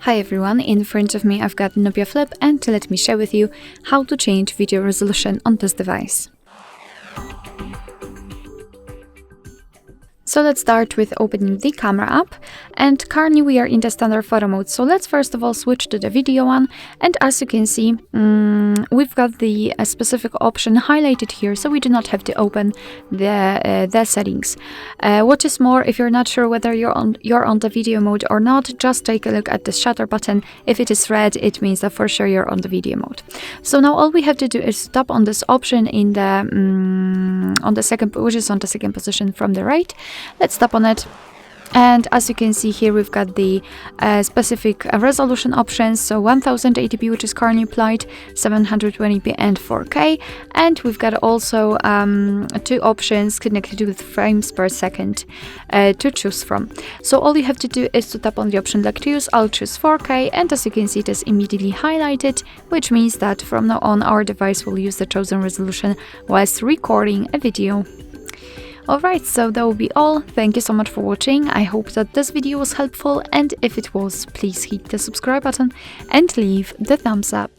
Hi everyone, in front of me I've got Nubia Flip, and let me share with you how to change video resolution on this device. So let's start with opening the camera app, and currently we are in the standard photo mode. So let's first of all switch to the video one, and as you can see, we've got the specific option highlighted here, so we do not have to open the settings. What is more, if you're not sure whether you're on the video mode or not, just take a look at the shutter button. If it is red, it means that for sure you're on the video mode. So now all we have to do is tap on this option in the on the second position from the right. Let's tap on it, and as you can see here, we've got the specific resolution options. So 1080p, which is currently applied, 720p and 4K, and we've got also two options connected with frames per second to choose from. So all you have to do is to tap on the option like to use. I'll choose 4K, and as you can see, it is immediately highlighted, which means that from now on our device will use the chosen resolution whilst recording a video. Alright, so that will be all. Thank you so much for watching. I hope that this video was helpful, and if it was, please hit the subscribe button and leave the thumbs up.